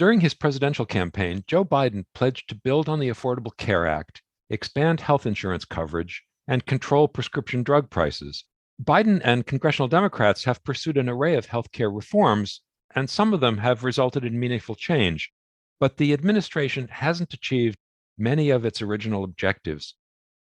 During his presidential campaign, Joe Biden pledged to build on the Affordable Care Act, expand health insurance coverage, and control prescription drug prices. Biden and congressional Democrats have pursued an array of healthcare reforms, and some of them have resulted in meaningful change. But the administration hasn't achieved many of its original objectives.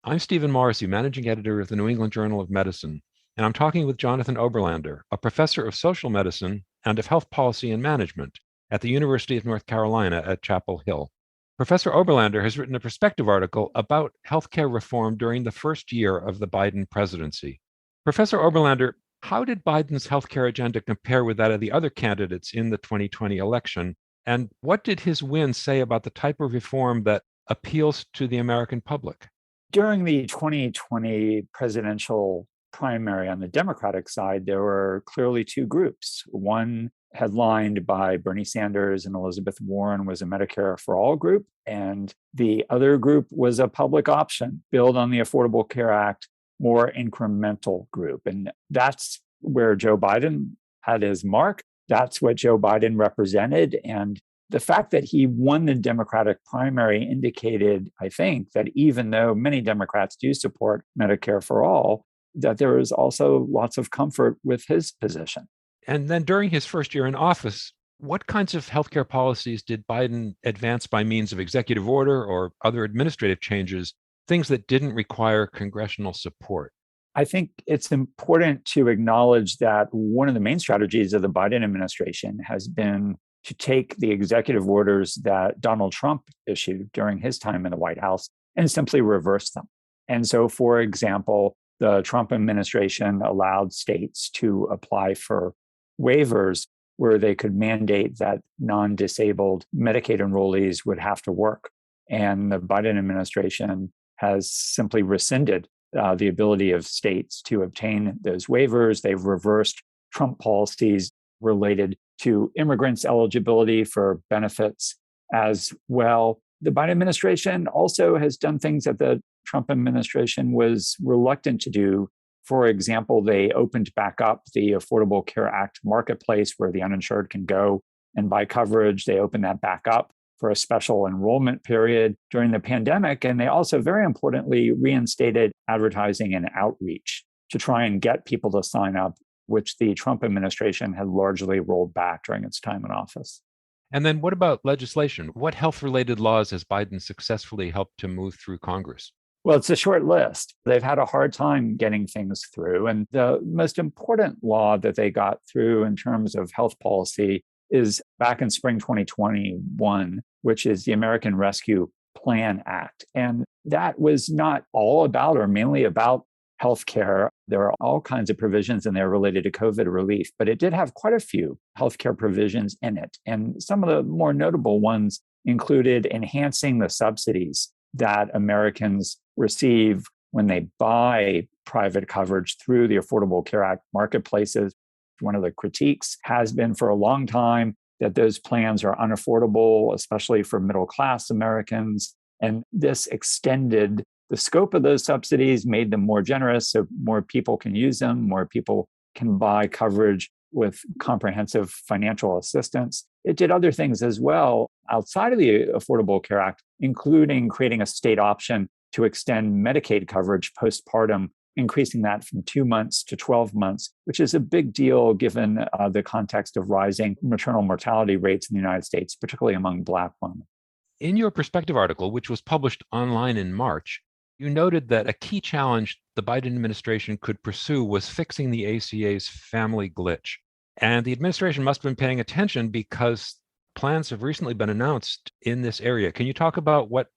I'm Stephen Morrissey, managing editor of the New England Journal of Medicine, and I'm talking with Jonathan Oberlander, a professor of social medicine and of health policy and management at the University of North Carolina at Chapel Hill. Professor Oberlander has written a perspective article about healthcare reform during the first year of the Biden presidency. Professor Oberlander, how did Biden's healthcare agenda compare with that of the other candidates in the 2020 election? And what did his win say about the type of reform that appeals to the American public? During the 2020 presidential primary on the Democratic side, there were clearly two groups. One, headlined by Bernie Sanders and Elizabeth Warren, was a Medicare for All group. And the other group was a public option, build on the Affordable Care Act, more incremental group. And that's where Joe Biden had his mark. That's what Joe Biden represented. And the fact that he won the Democratic primary indicated, I think, that even though many Democrats do support Medicare for All, that there is also lots of comfort with his position. And then during his first year in office, what kinds of healthcare policies did Biden advance by means of executive order or other administrative changes, things that didn't require congressional support? I think it's important to acknowledge that one of the main strategies of the Biden administration has been to take the executive orders that Donald Trump issued during his time in the White House and simply reverse them. And so, for example, the Trump administration allowed states to apply for waivers where they could mandate that non-disabled Medicaid enrollees would have to work. And the Biden administration has simply rescinded the ability of states to obtain those waivers. They've reversed Trump policies related to immigrants' eligibility for benefits as well. The Biden administration also has done things that the Trump administration was reluctant to do. For example, they opened back up the Affordable Care Act marketplace where the uninsured can go and buy coverage. They opened that back up for a special enrollment period during the pandemic. And they also, very importantly, reinstated advertising and outreach to try and get people to sign up, which the Trump administration had largely rolled back during its time in office. And then what about legislation? What health-related laws has Biden successfully helped to move through Congress? Well, it's a short list. They've had a hard time getting things through. And the most important law that they got through in terms of health policy is back in spring 2021, which is the American Rescue Plan Act. And that was not all about or mainly about healthcare. There are all kinds of provisions in there related to COVID relief, but it did have quite a few healthcare provisions in it. And some of the more notable ones included enhancing the subsidies that Americans receive when they buy private coverage through the Affordable Care Act marketplaces. One of the critiques has been for a long time that those plans are unaffordable, especially for middle-class Americans. And this extended the scope of those subsidies, made them more generous so more people can use them, more people can buy coverage with comprehensive financial assistance. It did other things as well outside of the Affordable Care Act, including creating a state option to extend Medicaid coverage postpartum, increasing that from 2 months to 12 months, which is a big deal given the context of rising maternal mortality rates in the United States, particularly among Black women. In your perspective article, which was published online in March, you noted that a key challenge the Biden administration could pursue was fixing the ACA's family glitch. And the administration must have been paying attention because plans have recently been announced in this area. Can you talk about what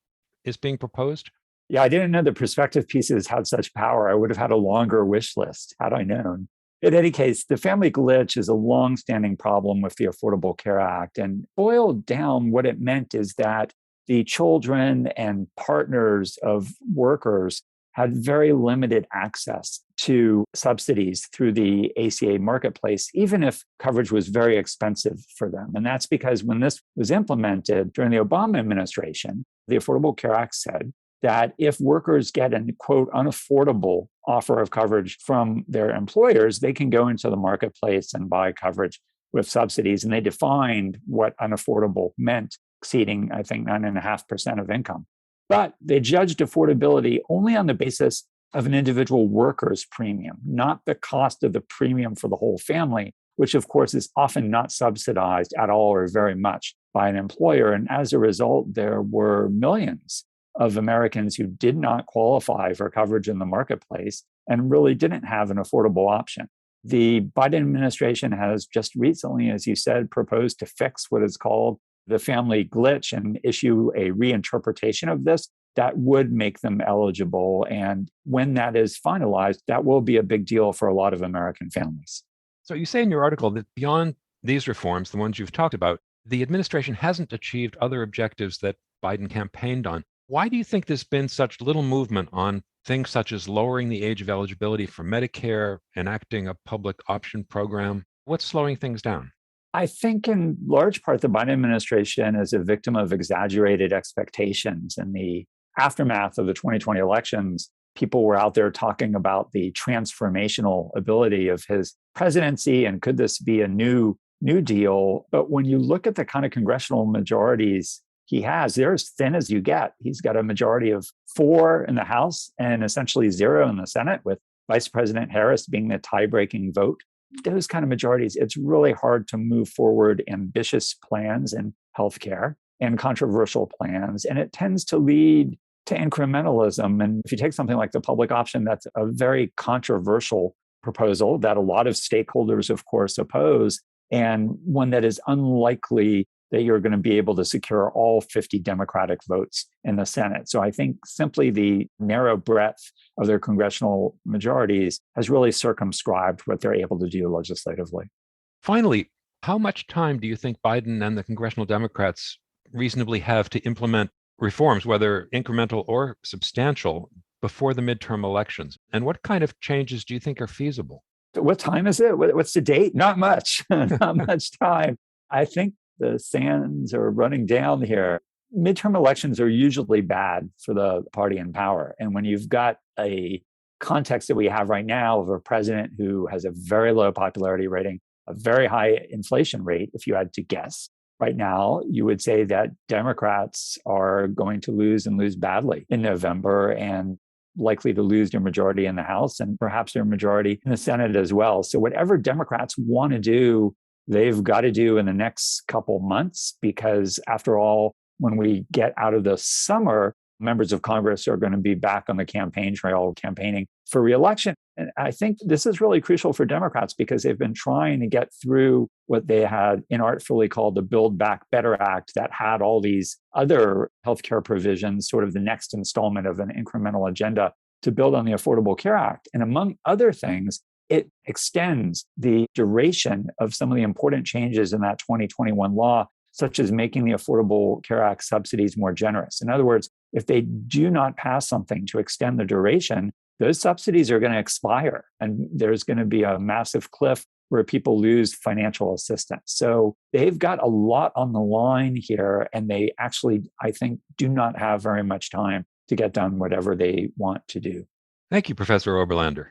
is being proposed? Yeah, I didn't know the perspective pieces had such power. I would have had a longer wish list had I known. In any case, the family glitch is a long-standing problem with the Affordable Care Act. And boiled down, what it meant is that the children and partners of workers had very limited access to subsidies through the ACA marketplace, even if coverage was very expensive for them. And that's because when this was implemented during the Obama administration, the Affordable Care Act said that if workers get an, quote, unaffordable offer of coverage from their employers, they can go into the marketplace and buy coverage with subsidies, and they defined what unaffordable meant, exceeding, I think, 9.5% of income. But they judged affordability only on the basis of an individual worker's premium, not the cost of the premium for the whole family, which of course is often not subsidized at all or very much by an employer. And as a result, there were millions of Americans who did not qualify for coverage in the marketplace and really didn't have an affordable option. The Biden administration has just recently, as you said, proposed to fix what is called the family glitch and issue a reinterpretation of this that would make them eligible. And when that is finalized, that will be a big deal for a lot of American families. So you say in your article that beyond these reforms, the ones you've talked about, the administration hasn't achieved other objectives that Biden campaigned on. Why do you think there's been such little movement on things such as lowering the age of eligibility for Medicare, enacting a public option program? What's slowing things down? I think in large part, the Biden administration is a victim of exaggerated expectations. In the aftermath of the 2020 elections, people were out there talking about the transformational ability of his presidency and could this be a new deal? But when you look at the kind of congressional majorities he has, they're as thin as you get. He's got a majority of 4 in the House and essentially 0 in the Senate, with Vice President Harris being the tie-breaking vote. Those kind of majorities, it's really hard to move forward ambitious plans in healthcare and controversial plans. And it tends to lead to incrementalism. And if you take something like the public option, that's a very controversial proposal that a lot of stakeholders, of course, oppose, and one that is unlikely that you're going to be able to secure all 50 Democratic votes in the Senate. So I think simply the narrow breadth of their congressional majorities has really circumscribed what they're able to do legislatively. Finally, how much time do you think Biden and the congressional Democrats reasonably have to implement reforms, whether incremental or substantial, before the midterm elections? And what kind of changes do you think are feasible? What time is it? What's the date? Not much, not much time. I think the sands are running down here. Midterm elections are usually bad for the party in power. And when you've got a context that we have right now of a president who has a very low popularity rating, a very high inflation rate, if you had to guess, right now, you would say that Democrats are going to lose and lose badly in November and likely to lose their majority in the House and perhaps their majority in the Senate as well. So whatever Democrats want to do, they've got to do in the next couple months, because after all, when we get out of the summer, members of Congress are going to be back on the campaign trail campaigning for reelection. And I think this is really crucial for Democrats because they've been trying to get through what they had inartfully called the Build Back Better Act that had all these other healthcare provisions, sort of the next installment of an incremental agenda to build on the Affordable Care Act. And among other things, it extends the duration of some of the important changes in that 2021 law, such as making the Affordable Care Act subsidies more generous. In other words, if they do not pass something to extend the duration, those subsidies are going to expire and there's going to be a massive cliff where people lose financial assistance. So they've got a lot on the line here, and they actually, I think, do not have very much time to get done whatever they want to do. Thank you, Professor Oberlander.